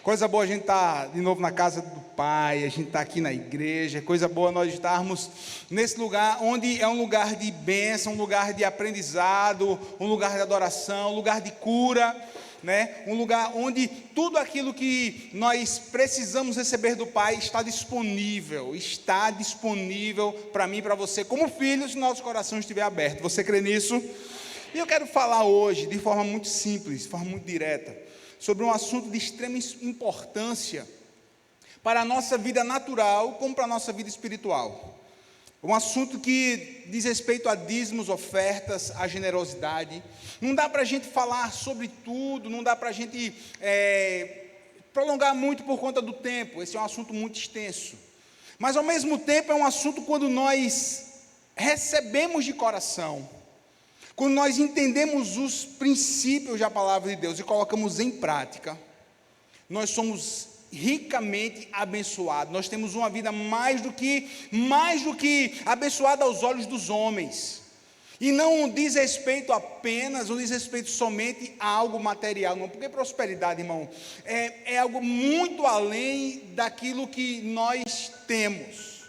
Coisa boa a gente estar de novo na casa do Pai, a gente está aqui na igreja, coisa boa nós estarmos nesse lugar onde é um lugar de bênção, um lugar de aprendizado, um lugar de adoração, um lugar de cura, né? Um lugar onde tudo aquilo que nós precisamos receber do Pai está disponível para mim e para você, como filhos, se nosso coração estiver aberto. Você crê nisso? E eu quero falar hoje, de forma muito simples, de forma muito direta, sobre um assunto de extrema importância para a nossa vida natural, como para a nossa vida espiritual. Um assunto que diz respeito a dízimos, ofertas, a generosidade. Não dá para a gente falar sobre tudo, não dá para a gente prolongar muito por conta do tempo. Esse é um assunto muito extenso. Mas ao mesmo tempo é um assunto quando nós recebemos de coração, quando nós entendemos os princípios da palavra de Deus e colocamos em prática, nós somos ricamente abençoados. Nós temos uma vida mais do que abençoada aos olhos dos homens. E não diz respeito apenas, não diz respeito somente a algo material, não, porque prosperidade, irmão, é algo muito além daquilo que nós temos.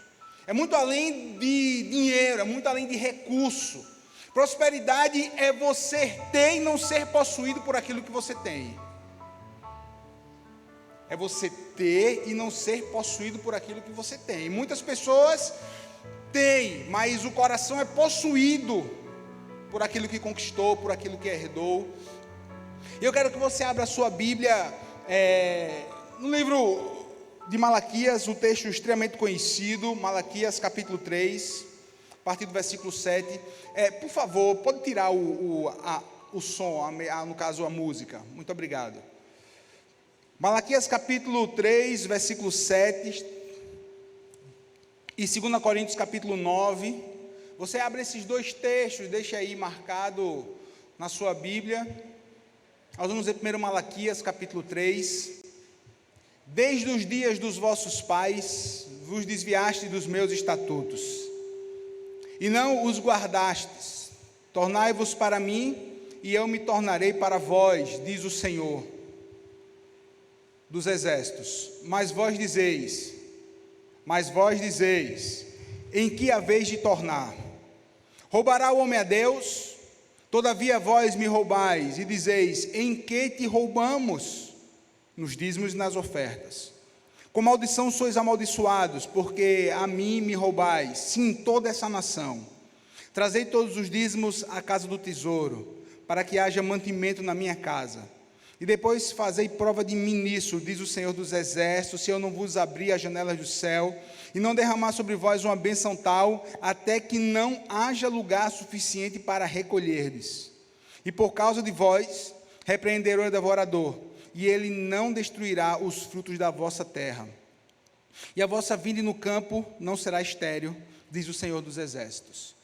É muito além de dinheiro, é muito além de recurso. Prosperidade é você ter e não ser possuído por aquilo que você tem. É você ter e não ser possuído por aquilo que você tem. Muitas pessoas têm, mas o coração é possuído por aquilo que conquistou, por aquilo que herdou. Eu quero que você abra a sua Bíblia no livro de Malaquias, um texto extremamente conhecido, Malaquias capítulo 3, a partir do versículo 7. Por favor, pode tirar o som, no caso a música. Muito obrigado. Malaquias capítulo 3, versículo 7, e 2 Coríntios capítulo 9, você abre esses dois textos, deixa aí marcado na sua Bíblia. Nós vamos ver primeiro Malaquias capítulo 3, desde os dias dos vossos pais, vos desviaste dos meus estatutos, e não os guardastes. Tornai-vos para mim, e eu me tornarei para vós, diz o Senhor dos exércitos. Mas vós dizeis, em que haveis de tornar? Roubará o homem a Deus? Todavia vós me roubais, e dizeis, em que te roubamos? Nos dízimos e nas ofertas. Com maldição sois amaldiçoados, porque a mim me roubais, sim, toda essa nação. Trazei todos os dízimos à casa do tesouro, para que haja mantimento na minha casa. E depois fazei prova de mim nisso, diz o Senhor dos exércitos, se eu não vos abrir as janelas do céu, e não derramar sobre vós uma bênção tal, até que não haja lugar suficiente para recolherdes. E por causa de vós, repreenderei o devorador, e ele não destruirá os frutos da vossa terra. E a vossa vinda no campo não será estéril, diz o Senhor dos exércitos.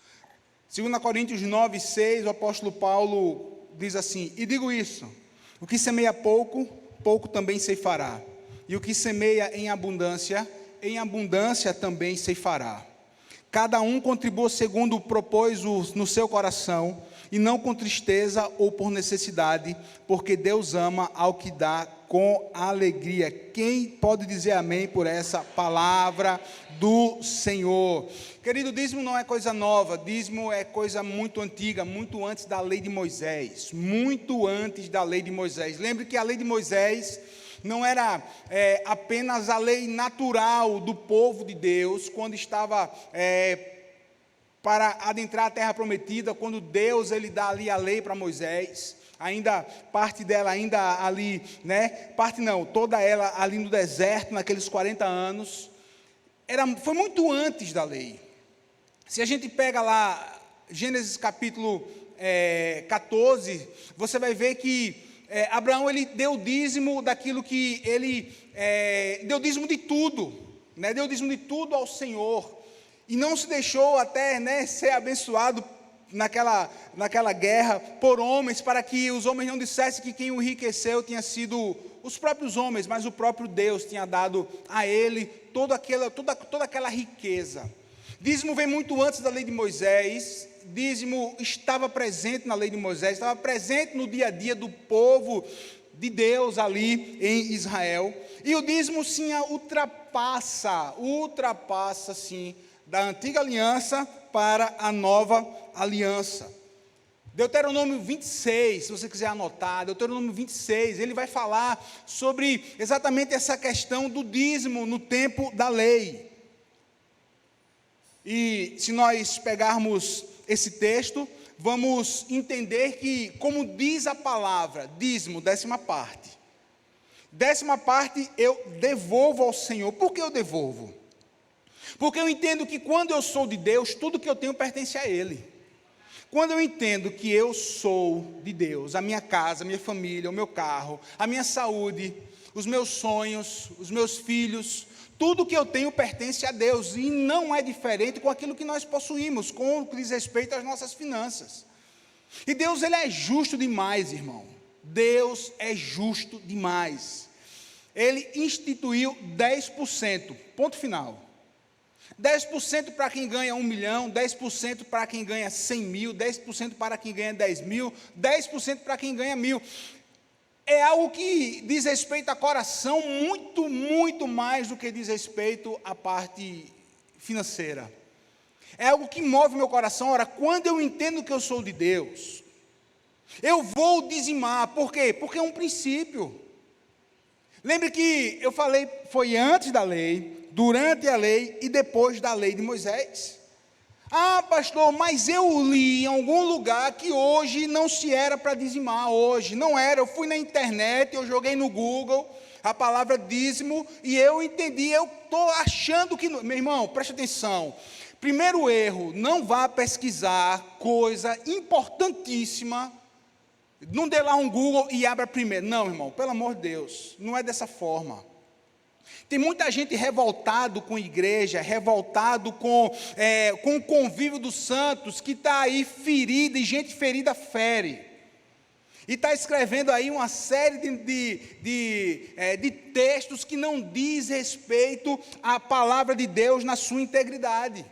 2 Coríntios 9, 6, o apóstolo Paulo diz assim, e digo isso, o que semeia pouco, pouco também ceifará, e o que semeia em abundância também ceifará. Cada um contribua segundo propôs no seu coração, e não com tristeza ou por necessidade, porque Deus ama ao que dá com alegria. Quem pode dizer amém por essa palavra do Senhor? Querido, dízimo não é coisa nova, dízimo é coisa muito antiga, muito antes da lei de Moisés, muito antes da lei de Moisés. Lembre que a lei de Moisés não era apenas a lei natural do povo de Deus, quando estava para adentrar a terra prometida, quando Deus ele dá ali a lei para Moisés, ainda parte dela ainda ali, né? Parte não, toda ela ali no deserto, naqueles 40 anos, foi muito antes da lei. Se a gente pega lá Gênesis capítulo 14, você vai ver que Abraão ele deu dízimo daquilo que ele deu dízimo de tudo, né? Deu dízimo de tudo ao Senhor. E não se deixou até, né, ser abençoado naquela guerra por homens, para que os homens não dissessem que quem o enriqueceu tinha sido os próprios homens, mas o próprio Deus tinha dado a ele toda aquela riqueza. Dízimo vem muito antes da lei de Moisés. Dízimo estava presente na lei de Moisés, estava presente no dia a dia do povo de Deus ali em Israel. E o dízimo sim ultrapassa sim da antiga aliança para a nova aliança. Deuteronômio 26, se você quiser anotar, Deuteronômio 26, ele vai falar sobre exatamente essa questão do dízimo no tempo da lei. E se nós pegarmos esse texto, vamos entender que, como diz a palavra, dízimo, 10ª parte. 10ª parte eu devolvo ao Senhor. Por que eu devolvo? Porque eu entendo que quando eu sou de Deus, tudo que eu tenho pertence a Ele. Quando eu entendo que eu sou de Deus, a minha casa, a minha família, o meu carro, a minha saúde, os meus sonhos, os meus filhos, tudo que eu tenho pertence a Deus, e não é diferente com aquilo que nós possuímos, com o que diz respeito às nossas finanças. E Deus, Ele é justo demais, irmão. Deus é justo demais. Ele instituiu 10%, ponto final. 10% para quem ganha 1 milhão, 10% para quem ganha 100 mil, 10% para quem ganha 10 mil, 10% para quem ganha 1.000. É algo que diz respeito a coração muito, muito mais do que diz respeito à parte financeira. É algo que move meu coração. Ora, quando eu entendo que eu sou de Deus, eu vou dizimar. Por quê? Porque é um princípio. Lembre que eu falei, foi antes da lei, durante a lei e depois da lei de Moisés. Ah, pastor, mas eu li em algum lugar que hoje não se era para dizimar, hoje, não era, eu fui na internet, eu joguei no Google a palavra dízimo e eu entendi, eu estou achando que, meu irmão, preste atenção, primeiro erro, não vá pesquisar coisa importantíssima, não dê lá um Google e abra primeiro, não, irmão, pelo amor de Deus, não é dessa forma. Tem muita gente revoltado com a igreja, revoltado com o convívio dos santos, que está aí ferida, e gente ferida fere. E está escrevendo aí uma série de textos que não diz respeito à palavra de Deus na sua integridade.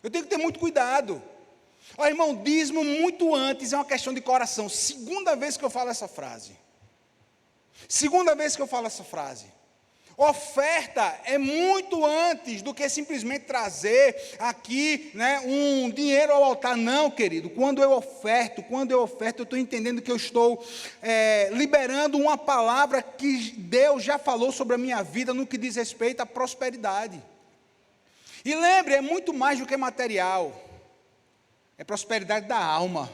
Eu tenho que ter muito cuidado. Ó, irmão, dízimo muito antes é uma questão de coração. Segunda vez que eu falo essa frase. Oferta é muito antes do que simplesmente trazer aqui, né, um dinheiro ao altar. Não, querido, quando eu oferto, eu estou entendendo que eu estou liberando uma palavra que Deus já falou sobre a minha vida no que diz respeito à prosperidade. E lembre, é muito mais do que material, é prosperidade da alma,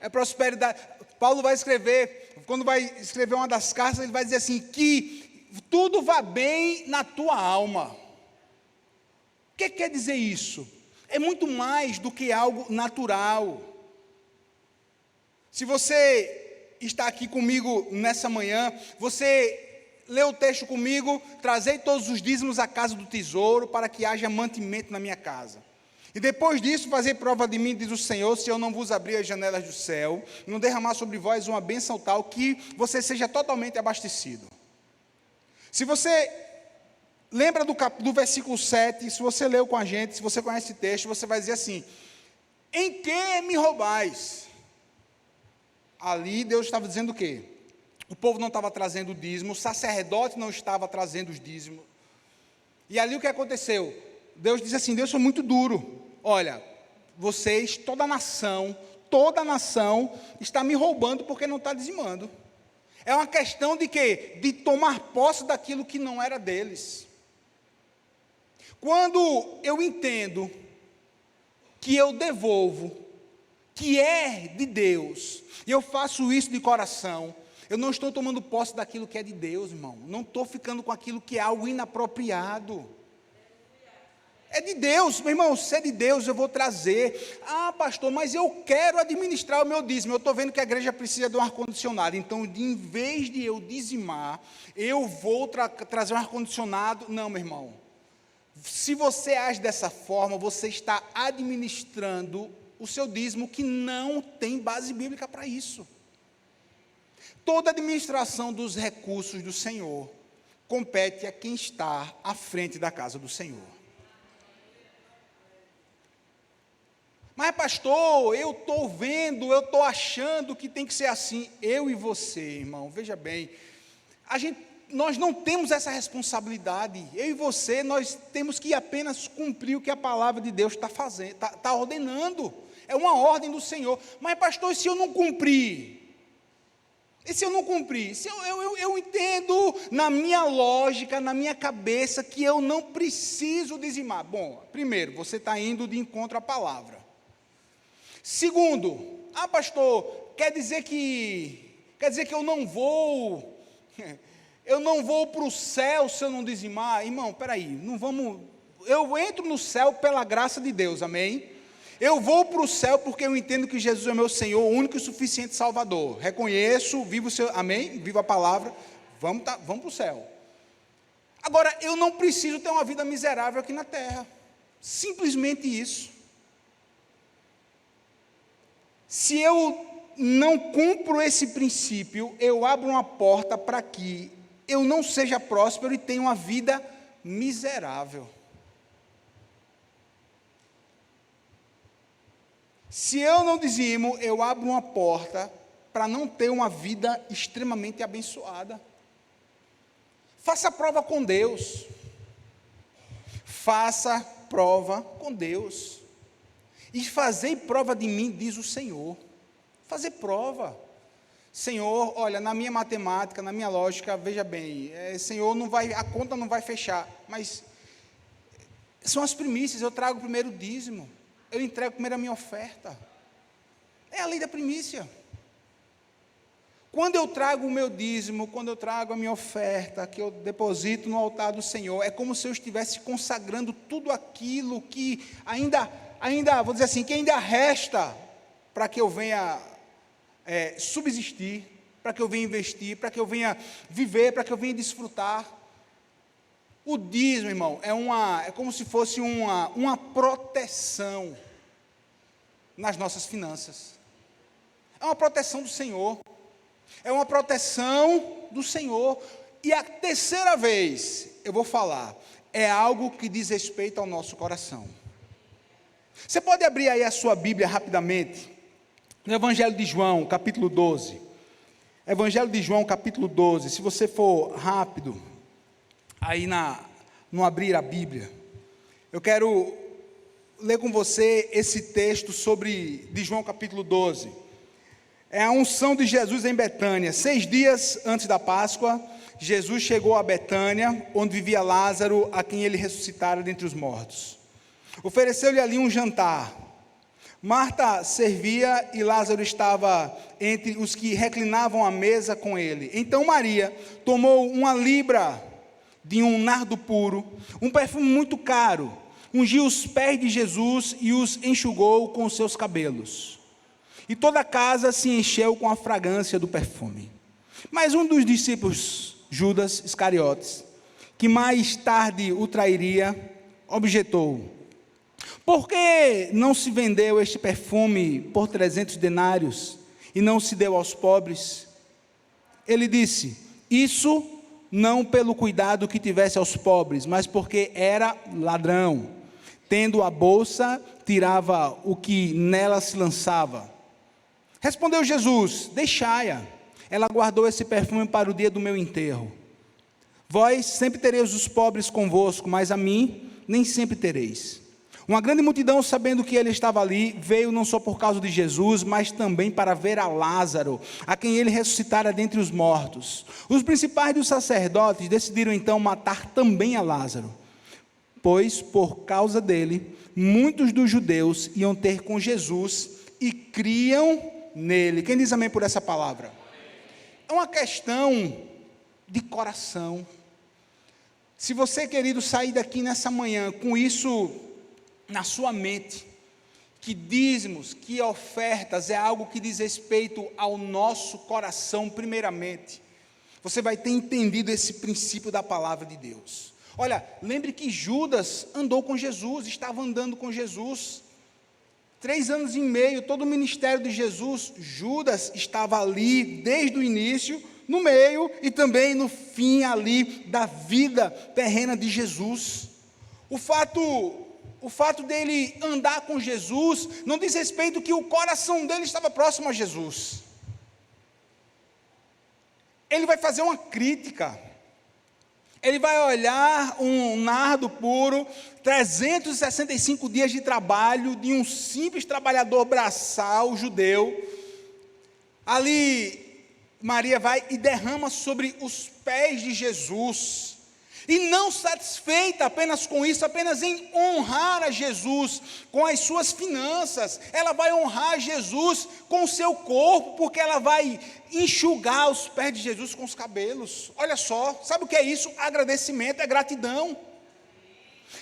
é prosperidade. Paulo vai escrever, quando vai escrever uma das cartas, ele vai dizer assim, que tudo vá bem na tua alma. O que quer dizer isso? É muito mais do que algo natural. Se você está aqui comigo nessa manhã, você lê o texto comigo, trazei todos os dízimos à casa do tesouro, para que haja mantimento na minha casa. E depois disso, fazer prova de mim, diz o Senhor, se eu não vos abrir as janelas do céu, não derramar sobre vós uma bênção tal, que você seja totalmente abastecido. Se você lembra do versículo 7, se você leu com a gente, se você conhece esse texto, você vai dizer assim, em que me roubais? Ali Deus estava dizendo o quê? O povo não estava trazendo o dízimo, o sacerdote não estava trazendo os dízimos. E ali o que aconteceu? Deus diz assim, Deus foi muito duro. Olha, vocês, toda a nação está me roubando porque não está dizimando. É uma questão de quê? De tomar posse daquilo que não era deles. Quando eu entendo que eu devolvo, que é de Deus, e eu faço isso de coração, eu não estou tomando posse daquilo que é de Deus, irmão. Não estou ficando com aquilo que é algo inapropriado. É de Deus, meu irmão, se é de Deus eu vou trazer. Ah, pastor, mas eu quero administrar o meu dízimo. Eu estou vendo que a igreja precisa de um ar-condicionado. Então, em vez de eu dizimar, eu vou trazer um ar-condicionado. Não, meu irmão. Se você age dessa forma, você está administrando o seu dízimo, que não tem base bíblica para isso. Toda administração dos recursos do Senhor compete a quem está à frente da casa do Senhor. Mas pastor, eu estou vendo, eu estou achando que tem que ser assim. Eu e você, irmão, veja bem, nós não temos essa responsabilidade. Eu e você, nós temos que apenas cumprir o que a palavra de Deus está fazendo, está ordenando. É uma ordem do Senhor. Mas pastor, e se eu não cumprir? E se eu não cumprir? Se eu entendo na minha lógica, na minha cabeça, que eu não preciso dizimar. Bom, primeiro, você está indo de encontro à palavra. Segundo, pastor, quer dizer que eu não vou para o céu se eu não dizimar? Irmão, peraí, não vamos, eu entro no céu pela graça de Deus, amém? Eu vou para o céu porque eu entendo que Jesus é meu Senhor, o único e suficiente Salvador. Reconheço, vivo o seu, amém? Vivo a palavra, vamos para o céu. Agora, eu não preciso ter uma vida miserável aqui na terra. Simplesmente isso. Se eu não cumpro esse princípio, eu abro uma porta para que eu não seja próspero e tenha uma vida miserável. Se eu não dizimo, eu abro uma porta para não ter uma vida extremamente abençoada. Faça prova com Deus. Faça prova com Deus. E fazei prova de mim, diz o Senhor. Fazer prova. Senhor, olha, na minha matemática, na minha lógica, veja bem, Senhor, a conta não vai fechar, mas são as primícias, eu trago primeiro o dízimo, eu entrego primeiro a minha oferta. É a lei da primícia. Quando eu trago o meu dízimo, quando eu trago a minha oferta, que eu deposito no altar do Senhor, é como se eu estivesse consagrando tudo aquilo que ainda, vou dizer assim, que ainda resta para que eu venha subsistir, para que eu venha investir, para que eu venha viver, para que eu venha desfrutar. O dízimo, irmão, é como se fosse uma proteção nas nossas finanças. É uma proteção do Senhor. É uma proteção do Senhor. E a terceira vez, eu vou falar, é algo que diz respeito ao nosso coração. Você pode abrir aí a sua Bíblia rapidamente, no Evangelho de João, capítulo 12. Evangelho de João, capítulo 12. Se você for rápido, aí no abrir a Bíblia, eu quero ler com você esse texto de João, capítulo 12. É a unção de Jesus em Betânia. 6 dias antes da Páscoa, Jesus chegou a Betânia, onde vivia Lázaro, a quem ele ressuscitara dentre os mortos. Ofereceu-lhe ali um jantar. Marta servia e Lázaro estava entre os que reclinavam à mesa com ele. Então Maria tomou 1 libra de um nardo puro, um perfume muito caro, ungiu os pés de Jesus e os enxugou com os seus cabelos. E toda a casa se encheu com a fragrância do perfume. Mas um dos discípulos, Judas Iscariotes, que mais tarde o trairia, objetou: por que não se vendeu este perfume por 300 denários e não se deu aos pobres? Ele disse: isso não pelo cuidado que tivesse aos pobres, mas porque era ladrão. Tendo a bolsa, tirava o que nela se lançava. Respondeu Jesus: deixai-a, ela guardou esse perfume para o dia do meu enterro. Vós sempre tereis os pobres convosco, mas a mim nem sempre tereis. Uma grande multidão, sabendo que ele estava ali, veio não só por causa de Jesus, mas também para ver a Lázaro, a quem ele ressuscitara dentre os mortos. Os principais dos sacerdotes decidiram então matar também a Lázaro, pois por causa dele, muitos dos judeus iam ter com Jesus e criam nele. Quem diz amém por essa palavra? É uma questão de coração. Se você, querido, sair daqui nessa manhã com isso na sua mente, que dízimos, que ofertas é algo que diz respeito ao nosso coração primeiramente, você vai ter entendido esse princípio da palavra de Deus. Olha, lembre que Judas andou com Jesus, estava andando com Jesus, 3 anos e meio, todo o ministério de Jesus, Judas estava ali desde o início, no meio e também no fim ali da vida terrena de Jesus. O fato o fato dele andar com Jesus, não diz respeito que o coração dele estava próximo a Jesus. Ele vai fazer uma crítica. Ele vai olhar um nardo puro, 365 dias de trabalho de um simples trabalhador braçal judeu. Ali, Maria vai e derrama sobre os pés de Jesus. E não satisfeita apenas com isso, apenas em honrar a Jesus com as suas finanças, ela vai honrar Jesus com o seu corpo, porque ela vai enxugar os pés de Jesus com os cabelos. Olha só, sabe o que é isso? Agradecimento, é gratidão.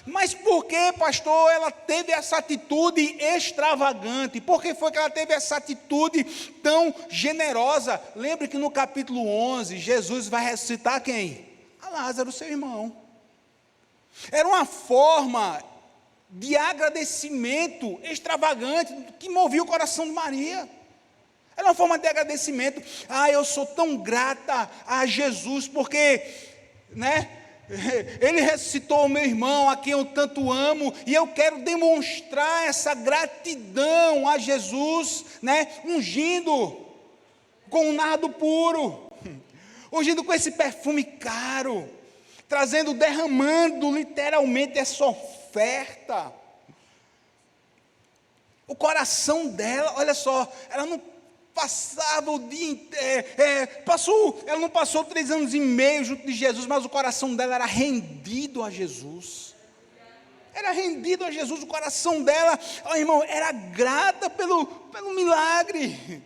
Mas por que, pastor, ela teve essa atitude extravagante? Por que foi que ela teve essa atitude tão generosa? Lembre que no capítulo 11, Jesus vai ressuscitar quem? A Lázaro, seu irmão. Era uma forma de agradecimento extravagante que movia o coração de Maria. Era uma forma de agradecimento. Eu sou tão grata a Jesus, porque, Ele ressuscitou o meu irmão, a quem eu tanto amo, e eu quero demonstrar essa gratidão a Jesus, ungindo com um nardo puro, ungindo com esse perfume caro, derramando literalmente essa oferta. O coração dela, olha só, ela não passava o dia inteiro, ela não passou 3 anos e meio junto de Jesus, mas o coração dela era rendido a Jesus. Era rendido a Jesus, o coração dela, irmão, era grata pelo milagre.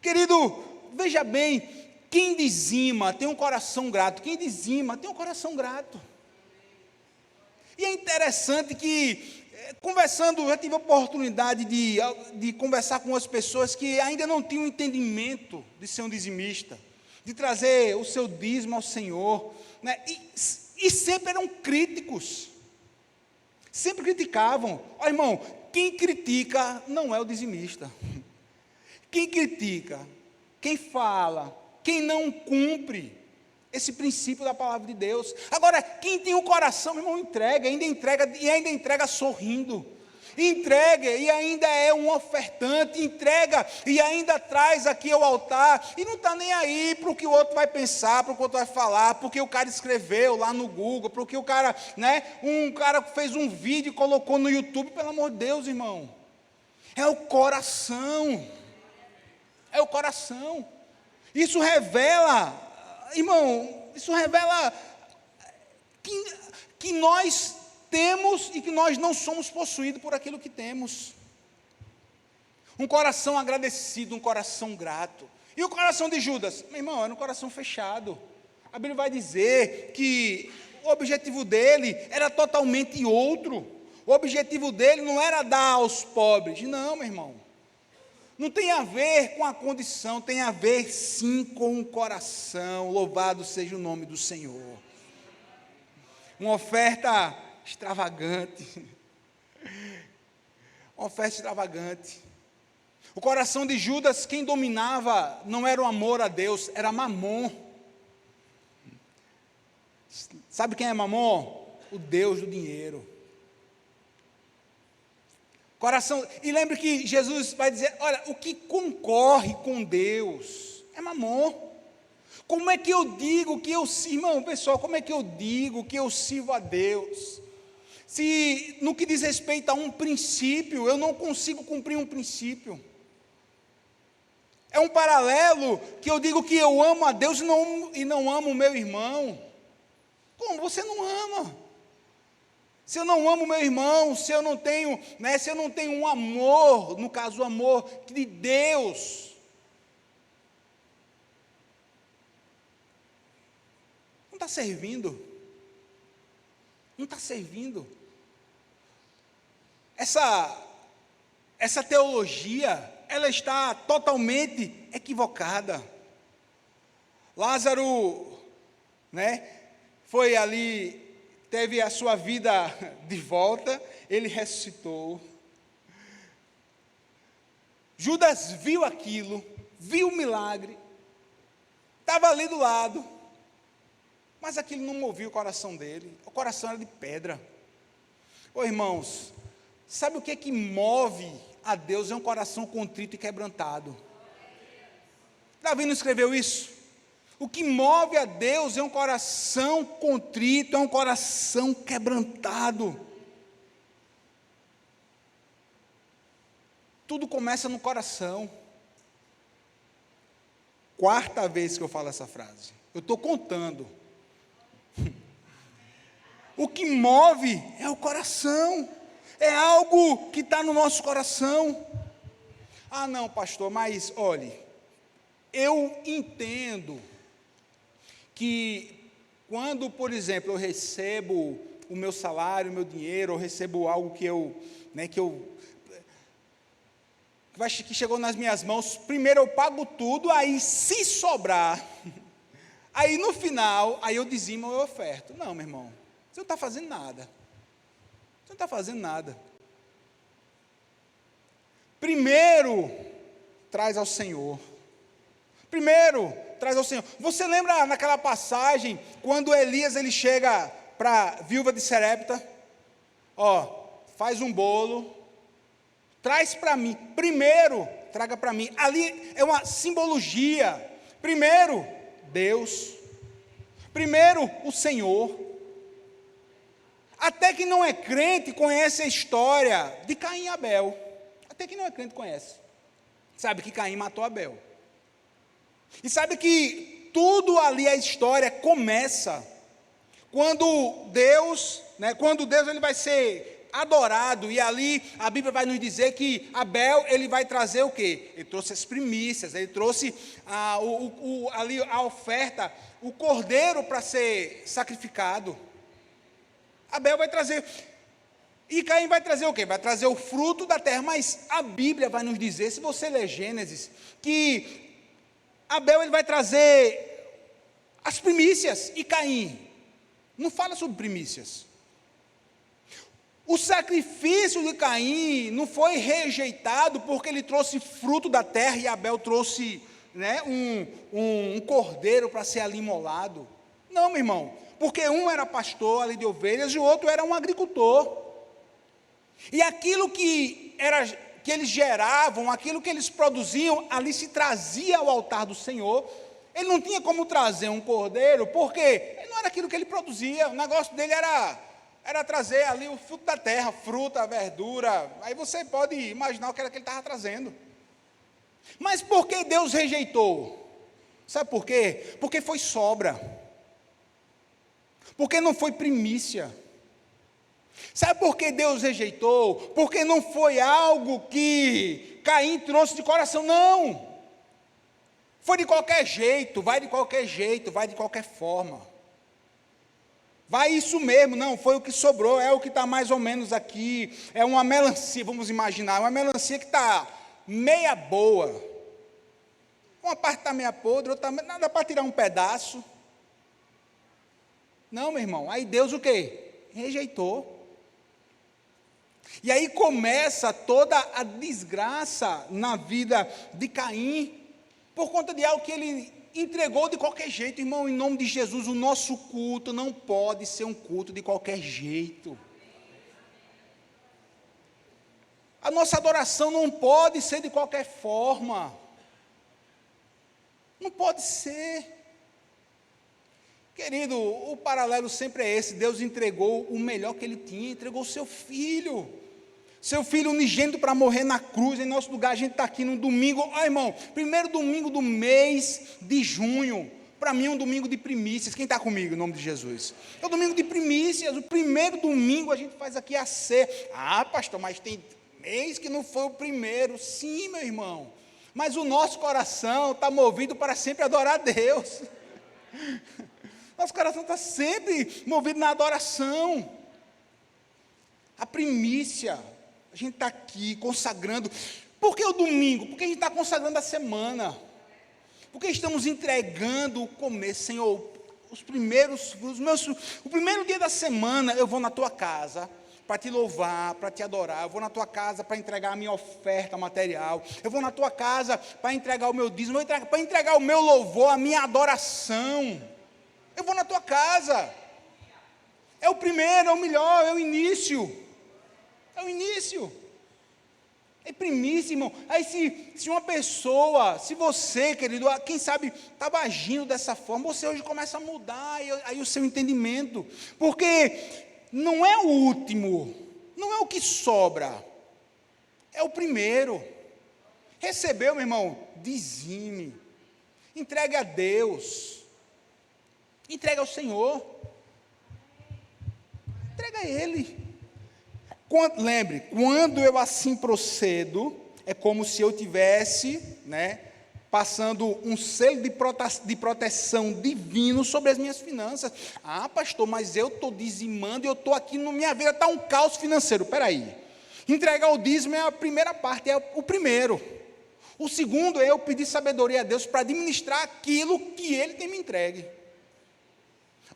Querido, veja bem, quem dizima tem um coração grato, quem dizima tem um coração grato. E é interessante que, conversando, eu tive a oportunidade de conversar com as pessoas que ainda não tinham entendimento de ser um dizimista, de trazer o seu dízimo ao Senhor, e sempre eram críticos, sempre criticavam. Irmão, quem critica não é o dizimista. Quem critica, quem fala, quem não cumpre esse princípio da palavra de Deus. Agora, quem tem o coração, meu irmão, entrega sorrindo, entrega e ainda é um ofertante, entrega e ainda traz aqui ao altar, e não está nem aí para o que o outro vai pensar, para o que o outro vai falar, porque o cara escreveu lá no Google, porque o cara, um cara fez um vídeo e colocou no YouTube. Pelo amor de Deus, irmão, é o coração, isso revela, irmão, que nós temos e que nós não somos possuídos por aquilo que temos. Um coração agradecido, um coração grato. E o coração de Judas? Meu irmão, era um coração fechado. A Bíblia vai dizer que o objetivo dele era totalmente outro. O objetivo dele não era dar aos pobres. Não, meu irmão. Não tem a ver com a condição, tem a ver sim com o coração. Louvado seja o nome do Senhor. Uma oferta extravagante. Uma oferta extravagante. O coração de Judas, quem dominava não era o amor a Deus, era Mamon. Sabe quem é Mamon? O Deus do dinheiro. Coração, e lembre que Jesus vai dizer, olha, o que concorre com Deus é Mamon. Como é que eu digo que eu sirvo, irmão, pessoal, como é que eu digo que eu sirvo a Deus? Se no que diz respeito a um princípio, eu não consigo cumprir um princípio. É um paralelo que eu digo que eu amo a Deus e não amo o meu irmão. Como? Você não ama. Se eu não amo meu irmão, se eu não tenho um amor, no caso o amor de Deus, não está servindo. Não está servindo. Essa teologia, ela está totalmente equivocada. Lázaro, foi ali, teve a sua vida de volta, ele ressuscitou. Judas viu aquilo, viu o milagre, estava ali do lado, mas aquilo não movia o coração dele, o coração era de pedra. Ô irmãos, sabe o que é que move a Deus? É um coração contrito e quebrantado. Davi não escreveu isso? O que move a Deus é um coração contrito, é um coração quebrantado. Tudo começa no coração. Quarta vez que eu falo essa frase. Eu estou contando. O que move é o coração. É algo que está no nosso coração. Ah, não, pastor, mas olhe, eu entendo que quando, por exemplo, eu recebo o meu salário, o meu dinheiro, eu recebo algo que chegou nas minhas mãos, primeiro eu pago tudo, aí se sobrar, aí no final, aí eu dizimo ou eu oferto. Não, meu irmão, você não está fazendo nada. Você não está fazendo nada. Primeiro, traz ao Senhor. Primeiro, traz ao Senhor. Você lembra naquela passagem, quando Elias ele chega para a viúva de Sarepta? Faz um bolo, traz para mim. Primeiro, traga para mim. Ali é uma simbologia. Primeiro, Deus. Primeiro, o Senhor. Até que não é crente, conhece a história de Caim e Abel. Até que não é crente, conhece. Sabe que Caim matou Abel. E sabe que tudo ali, a história começa quando Deus ele vai ser adorado, e ali a Bíblia vai nos dizer que Abel, ele vai trazer o quê? Ele trouxe as primícias, ele trouxe ali a oferta, o cordeiro para ser sacrificado. Abel vai trazer, e Caim vai trazer o quê? Vai trazer o fruto da terra, mas a Bíblia vai nos dizer, se você ler Gênesis, que Abel ele vai trazer as primícias, e Caim não fala sobre primícias. O sacrifício de Caim não foi rejeitado porque ele trouxe fruto da terra e Abel trouxe um cordeiro para ser ali imolado. Não, meu irmão, porque um era pastor ali de ovelhas e o outro era um agricultor. E aquilo que eles geravam, aquilo que eles produziam, ali se trazia ao altar do Senhor. Ele não tinha como trazer um cordeiro, porque não era aquilo que ele produzia, o negócio dele era trazer ali o fruto da terra, fruta, verdura. Aí você pode imaginar o que era que ele estava trazendo. Mas por que Deus rejeitou? Sabe por quê? Porque foi sobra. Porque não foi primícia. Sabe por que Deus rejeitou? Porque não foi algo que Caim trouxe de coração, não. Foi de qualquer jeito, vai de qualquer jeito, vai de qualquer forma. Vai isso mesmo, não, foi o que sobrou, é o que está mais ou menos aqui. É uma melancia, vamos imaginar, uma melancia que está meia boa. Uma parte está meia podre, outra nada para tirar um pedaço. Não, meu irmão, aí Deus o quê? Rejeitou. E aí começa toda a desgraça na vida de Caim, por conta de algo que ele entregou de qualquer jeito. Irmão, em nome de Jesus, o nosso culto não pode ser um culto de qualquer jeito. A nossa adoração não pode ser de qualquer forma. Não pode ser. Querido, o paralelo sempre é esse. Deus entregou o melhor que Ele tinha, entregou o seu Filho. Seu Filho unigênito para morrer na cruz, em nosso lugar. A gente está aqui no domingo, irmão, primeiro domingo do mês de junho. Para mim é um domingo de primícias. Quem está comigo, em nome de Jesus? É o domingo de primícias, o primeiro domingo a gente faz aqui a ceia. Ah, pastor, mas tem mês que não foi o primeiro. Sim, meu irmão, mas o nosso coração está movido para sempre adorar a Deus. Nosso coração está sempre movido na adoração. A primícia, a gente está aqui consagrando. Por que o domingo? Porque a gente está consagrando a semana. Porque estamos entregando o começo. Senhor, o primeiro dia da semana eu vou na tua casa para te louvar, para te adorar. Eu vou na tua casa para entregar a minha oferta material. Eu vou na tua casa para entregar o meu dízimo, para entregar o meu louvor, a minha adoração. Eu vou na tua casa. É o primeiro, é o melhor, é o início. É o início. É primícia, irmão. Aí se uma pessoa, se você, querido, quem sabe, estava agindo dessa forma, você hoje começa a mudar aí o seu entendimento. Porque não é o último, não é o que sobra, é o primeiro. Recebeu, meu irmão? Dizime. Entregue a Deus. Entregue ao Senhor. Entrega a Ele. Lembre, quando eu assim procedo, é como se eu tivesse, passando um selo de proteção divino sobre as minhas finanças. Ah, pastor, mas eu estou dizimando e eu estou aqui, na minha vida está um caos financeiro. Espera aí. Entregar o dízimo é a primeira parte, é o primeiro. O segundo é eu pedir sabedoria a Deus para administrar aquilo que Ele tem me entregue.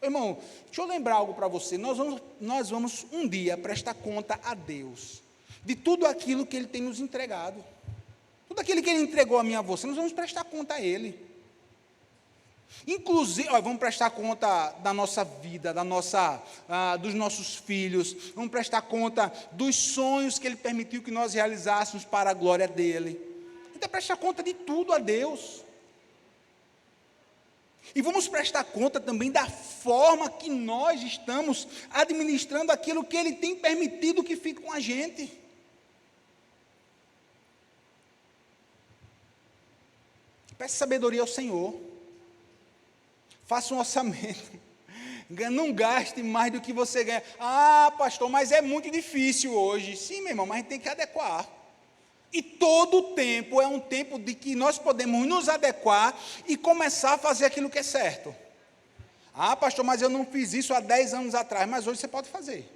Irmão, deixa eu lembrar algo para você. Nós vamos um dia prestar conta a Deus de tudo aquilo que Ele tem nos entregado. Tudo aquilo que Ele entregou a mim e a você, nós vamos prestar conta a Ele. Inclusive, vamos prestar conta da nossa vida, dos nossos filhos, vamos prestar conta dos sonhos que Ele permitiu que nós realizássemos para a glória dEle. Então, prestar conta de tudo a Deus. E vamos prestar conta também da forma que nós estamos administrando aquilo que Ele tem permitido que fique com a gente. Peça sabedoria ao Senhor. Faça um orçamento. Não gaste mais do que você ganha. Ah, pastor, mas é muito difícil hoje. Sim, meu irmão, mas a gente tem que adequar. E todo o tempo é um tempo de que nós podemos nos adequar e começar a fazer aquilo que é certo. Ah, pastor, mas eu não fiz isso há 10 anos atrás, mas hoje você pode fazer.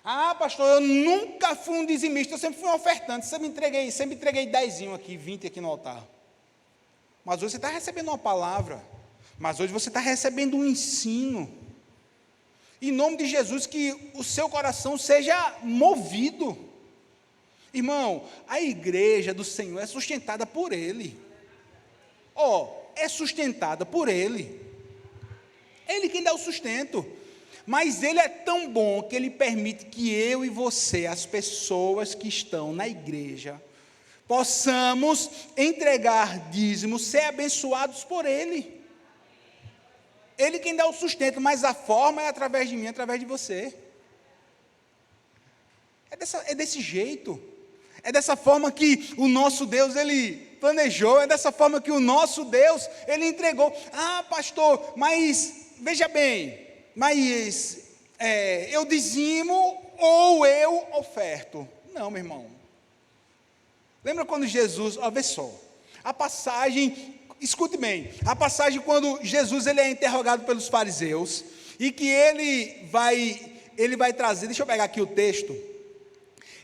Ah, pastor, eu nunca fui um dizimista, eu sempre fui um ofertante, sempre entreguei 10 aqui, 20 aqui no altar. Mas hoje você está recebendo uma palavra, mas hoje você está recebendo um ensino. Em nome de Jesus, que o seu coração seja movido. Irmão, a igreja do Senhor é sustentada por Ele. É sustentada por Ele. Ele quem dá o sustento. Mas Ele é tão bom que Ele permite que eu e você, as pessoas que estão na igreja, possamos entregar dízimos, ser abençoados por Ele. Ele quem dá o sustento, mas a forma é através de mim, através de você. É desse jeito. É dessa forma que o nosso Deus, Ele planejou, é dessa forma que o nosso Deus, Ele entregou. Ah, pastor, mas, veja bem, eu dizimo ou eu oferto? Não, meu irmão. Lembra quando Jesus, vê só, a passagem, escute bem, a passagem quando Jesus ele é interrogado pelos fariseus, e que ele vai trazer, deixa eu pegar aqui o texto,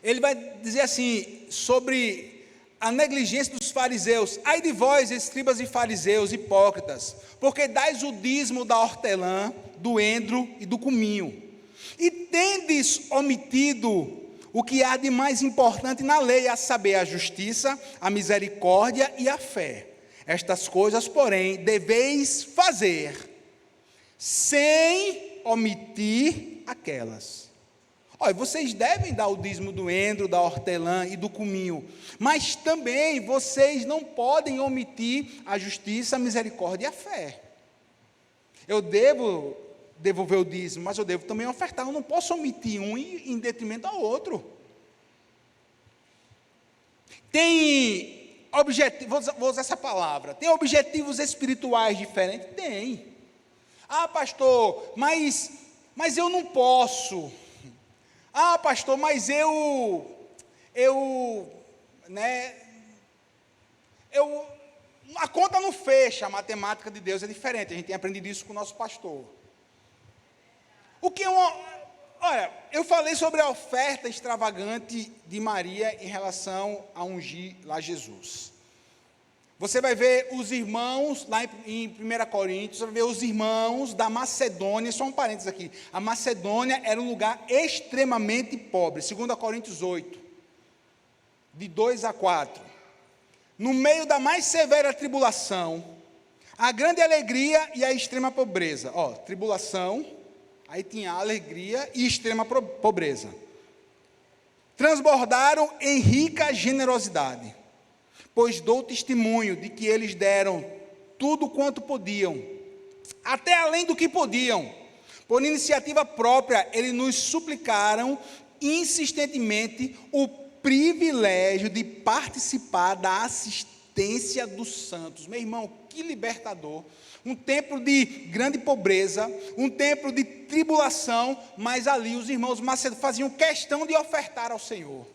ele vai dizer assim, sobre a negligência dos fariseus: ai de vós, escribas e fariseus, hipócritas, porque dais o dízimo da hortelã, do endro e do cominho, e tendes omitido o que há de mais importante na lei, a saber, a justiça, a misericórdia e a fé. Estas coisas, porém, deveis fazer, sem omitir aquelas. Olha, vocês devem dar o dízimo do endro, da hortelã e do cominho, mas também vocês não podem omitir a justiça, a misericórdia e a fé. Eu devo devolver o dízimo, mas eu devo também ofertar. Eu não posso omitir um em detrimento ao outro. Tem objetivos, vou usar essa palavra, tem objetivos espirituais diferentes? Tem. Ah, pastor, mas eu não posso. Ah, pastor, mas a conta não fecha, a matemática de Deus é diferente, a gente tem aprendido isso com o nosso pastor. Olha, eu falei sobre a oferta extravagante de Maria em relação a ungir lá Jesus. Você vai ver os irmãos, lá em 1 Coríntios, você vai ver os irmãos da Macedônia, só um parênteses aqui, a Macedônia era um lugar extremamente pobre, 2 Coríntios 8, de 2 a 4, no meio da mais severa tribulação, a grande alegria e a extrema pobreza, tribulação, Aí tinha alegria e extrema pobreza. Transbordaram em rica generosidade, pois dou testemunho de que eles deram tudo quanto podiam, até além do que podiam. Por iniciativa própria, eles nos suplicaram insistentemente o privilégio de participar da assistência dos santos. Meu irmão, que libertador. Um tempo de grande pobreza, um tempo de tribulação, mas ali os irmãos Macedo faziam questão de ofertar ao Senhor.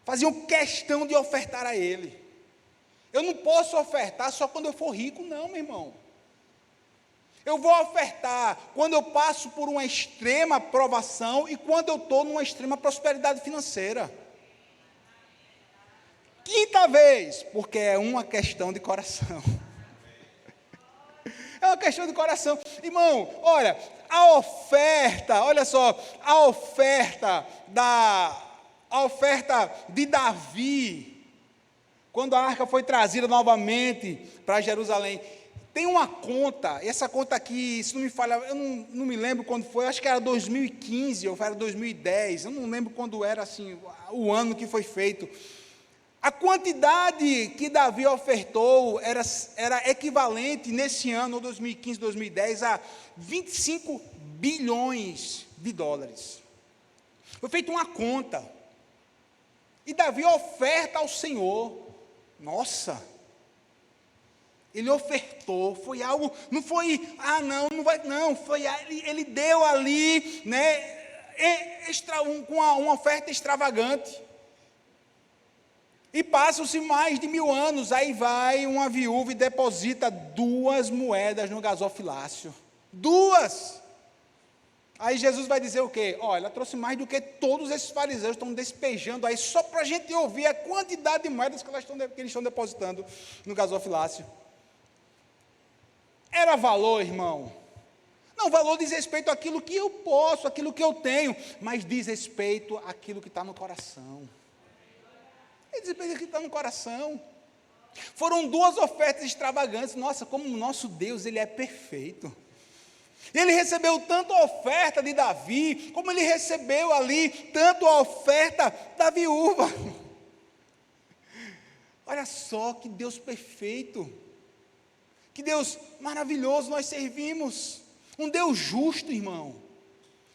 Faziam questão de ofertar a Ele. Eu não posso ofertar só quando eu for rico, não, meu irmão. Eu vou ofertar quando eu passo por uma extrema provação e quando eu estou numa extrema prosperidade financeira. Quinta vez, porque é uma questão de coração. É uma questão de coração. Irmão, olha, a oferta, olha só, a oferta de Davi, quando a arca foi trazida novamente para Jerusalém, tem uma conta, e essa conta aqui, se não me falha, eu não me lembro quando foi, acho que era 2015 ou era 2010, eu não lembro quando era assim, o ano que foi feito. A quantidade que Davi ofertou era equivalente nesse ano, 2015, 2010, a 25 bilhões de dólares. Foi feita uma conta. E Davi oferta ao Senhor. Nossa! Ele ofertou, foi algo, não foi, não vai, não, foi, ele deu ali, né, com uma oferta extravagante. E passam-se mais de 1000 anos, aí vai uma viúva e deposita 2 moedas no gasofilácio. 2! Aí Jesus vai dizer o quê? Olha, ela trouxe mais do que todos esses fariseus estão despejando aí, só para a gente ouvir a quantidade de moedas que eles estão depositando no gasofilácio. Era valor, irmão. Não, valor diz respeito àquilo que eu posso, àquilo que eu tenho, mas diz respeito àquilo que está no coração. Diz respeito àquilo que está no coração. Foram 2 ofertas extravagantes. Nossa, como o nosso Deus, Ele é perfeito. Ele recebeu tanto a oferta de Davi, como ele recebeu ali tanto a oferta da viúva. Olha só que Deus perfeito. Que Deus maravilhoso nós servimos. Um Deus justo, irmão.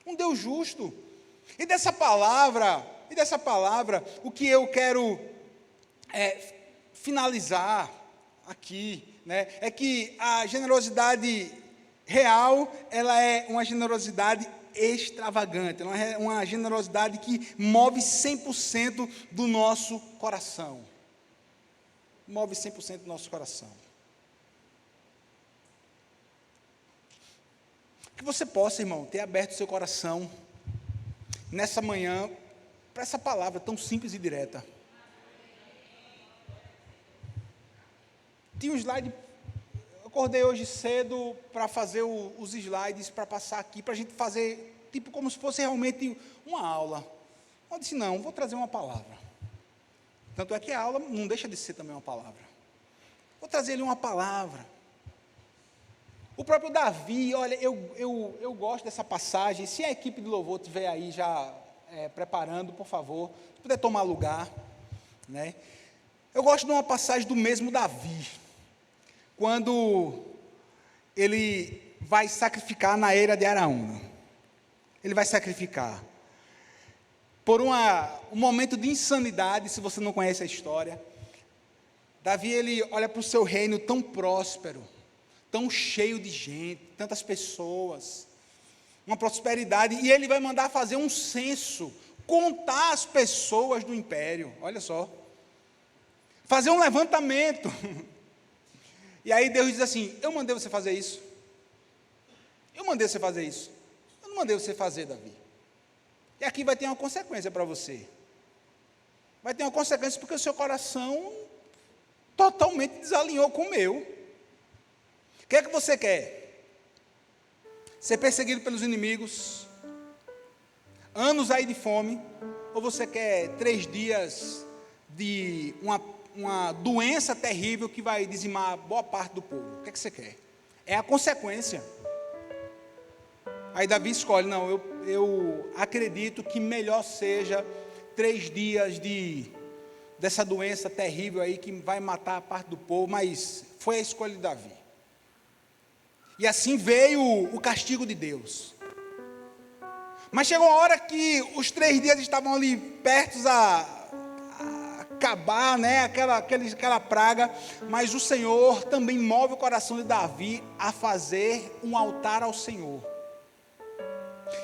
Um Deus justo. E dessa palavra, o que eu quero finalizar aqui, né, é que a generosidade real, ela é uma generosidade extravagante, ela é uma generosidade que move 100% do nosso coração. Move 100% do nosso coração. Que você possa, irmão, ter aberto o seu coração nessa manhã para essa palavra tão simples e direta. Tinha um slide, eu acordei hoje cedo para fazer os slides, para passar aqui, para a gente fazer, tipo como se fosse realmente uma aula. Eu disse, não, vou trazer uma palavra. Tanto é que a aula não deixa de ser também uma palavra. Vou trazer ali uma palavra. O próprio Davi, olha, eu gosto dessa passagem. Se a equipe de louvor estiver aí já preparando, por favor, se puder tomar lugar, né? Eu gosto de uma passagem do mesmo Davi, quando ele vai sacrificar na eira de Araúna. Ele vai sacrificar. Por um momento de insanidade, se você não conhece a história, Davi, ele olha para o seu reino tão próspero, tão cheio de gente, tantas pessoas, uma prosperidade, e ele vai mandar fazer um censo, contar as pessoas do império, olha só, fazer um levantamento, e aí Deus diz assim, eu mandei você fazer isso, eu mandei você fazer isso, eu não mandei você fazer, Davi, e aqui vai ter uma consequência para você, vai ter uma consequência porque o seu coração totalmente desalinhou com o meu. O que é que você quer? Ser perseguido pelos inimigos, anos aí de fome, ou você quer 3 dias de uma doença terrível que vai dizimar boa parte do povo? O que é que você quer? É a consequência. Aí Davi escolhe, não, eu acredito que melhor seja 3 dias dessa doença terrível aí, que vai matar a parte do povo, mas foi a escolha de Davi. E assim veio o castigo de Deus. Mas chegou uma hora que os 3 dias estavam ali perto a acabar, né, aquela praga, mas o Senhor também move o coração de Davi a fazer um altar ao Senhor.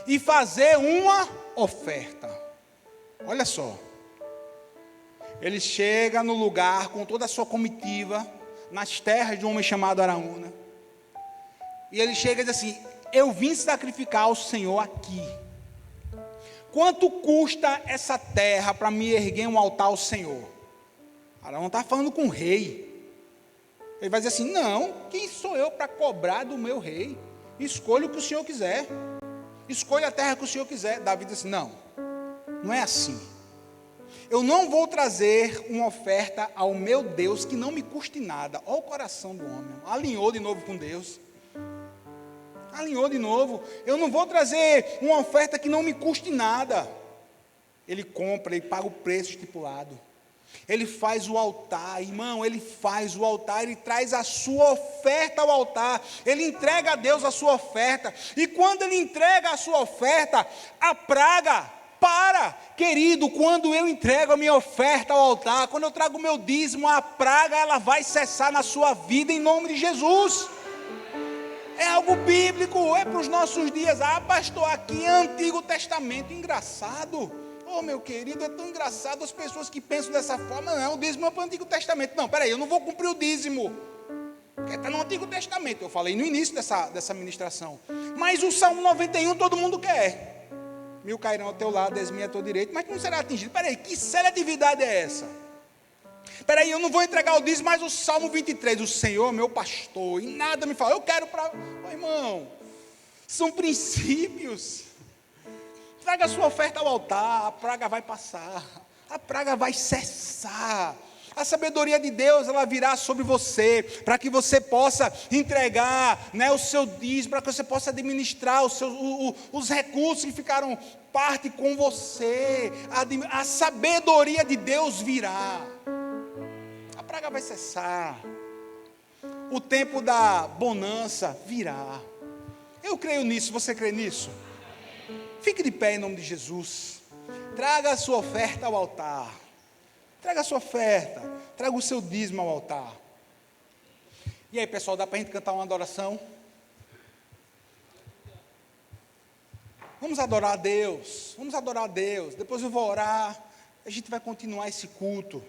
E fazer uma oferta. Olha só. Ele chega no lugar com toda a sua comitiva, nas terras de um homem chamado Araúna. E ele chega e diz assim: eu vim sacrificar ao Senhor aqui. Quanto custa essa terra para me erguer um altar ao Senhor? Araúna está falando com o rei. Ele vai dizer assim: não, quem sou eu para cobrar do meu rei? Escolha o que o Senhor quiser. Escolha a terra que o Senhor quiser. Davi diz assim: não é assim. Eu não vou trazer uma oferta ao meu Deus que não me custe nada. Olha o coração do homem. Alinhou de novo com Deus. Alinhou de novo. Eu não vou trazer uma oferta que não me custe nada. Ele compra, ele paga o preço estipulado. Ele faz o altar, irmão, ele faz o altar, ele traz a sua oferta ao altar, ele entrega a Deus a sua oferta, e quando ele entrega a sua oferta, a praga para, querido. Quando eu entrego a minha oferta ao altar, quando eu trago o meu dízimo, a praga ela vai cessar na sua vida em nome de Jesus. É algo bíblico, é para os nossos dias. Ah, pastor, aqui é Antigo Testamento. Engraçado. Oh, meu querido, é tão engraçado as pessoas que pensam dessa forma. Não, o dízimo é para o Antigo Testamento. Não, peraí, eu não vou cumprir o dízimo, porque está no Antigo Testamento. Eu falei no início dessa ministração. Mas o Salmo 91 todo mundo quer. 1000 cairão ao teu lado, 10.000 à tua direita, mas não será atingido. Peraí, que seletividade é essa? Peraí, eu não vou entregar o dízimo, mas o Salmo 23, o Senhor é meu pastor, e nada me fala, eu quero para... Oh, irmão, são princípios. Traga a sua oferta ao altar, a praga vai passar, a praga vai cessar. A sabedoria de Deus, ela virá sobre você, para que você possa entregar, né, o seu dízimo, para que você possa administrar os recursos que ficaram parte com você. A sabedoria de Deus virá. A praga vai cessar. O tempo da bonança virá. Eu creio nisso, você crê nisso? Fique de pé em nome de Jesus. Traga a sua oferta ao altar. Traga a sua oferta. Traga o seu dízimo ao altar. E aí, pessoal, dá para a gente cantar uma adoração? Vamos adorar a Deus. Vamos adorar a Deus. Depois eu vou orar. A gente vai continuar esse culto.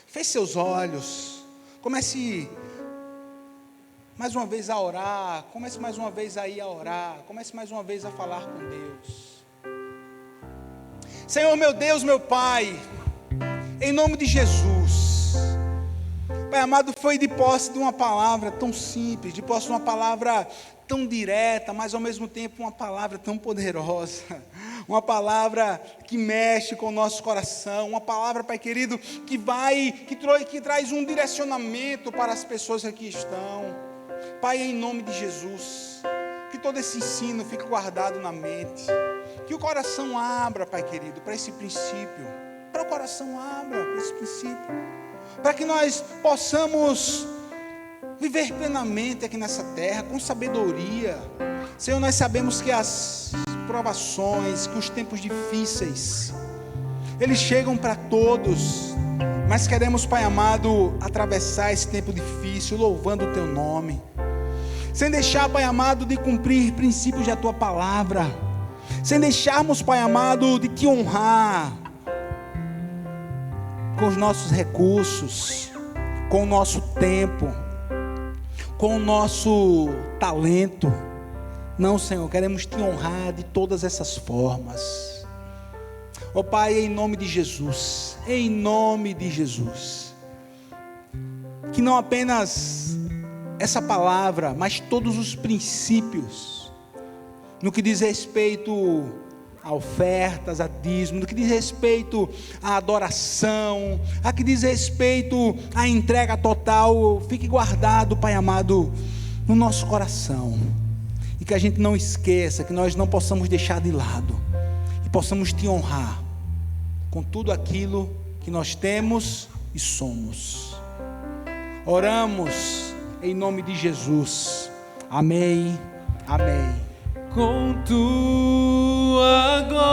Feche seus olhos. Comece mais uma vez a orar. Comece mais uma vez a ir a orar. Comece mais uma vez a falar com Deus. Senhor, meu Deus, meu Pai, em nome de Jesus, Pai amado, foi de posse de uma palavra tão simples, de posse de uma palavra tão direta, mas ao mesmo tempo uma palavra tão poderosa, uma palavra que mexe com o nosso coração, uma palavra, Pai querido, que traz um direcionamento para as pessoas que aqui estão. Pai, em nome de Jesus, que todo esse ensino fique guardado na mente, que o coração abra, Pai querido, para esse princípio, para o coração abra para esse princípio, para que nós possamos viver plenamente aqui nessa terra, com sabedoria. Senhor, nós sabemos que as provações, que os tempos difíceis, eles chegam para todos, mas queremos, Pai amado, atravessar esse tempo difícil, louvando o Teu nome, sem deixar, Pai amado, de cumprir princípios da Tua palavra, sem deixarmos, Pai amado, de Te honrar com os nossos recursos, com o nosso tempo, com o nosso talento. Não, Senhor, queremos Te honrar de todas essas formas. Ó Pai, em nome de Jesus, que não apenas essa palavra, mas todos os princípios, no que diz respeito a ofertas, a dízimo, no que diz respeito à adoração, a que diz respeito à entrega total, fique guardado, Pai amado, no nosso coração, e que a gente não esqueça, que nós não possamos deixar de lado, e possamos te honrar com tudo aquilo que nós temos e somos. Oramos em nome de Jesus. Amém. Amém. Com tua glória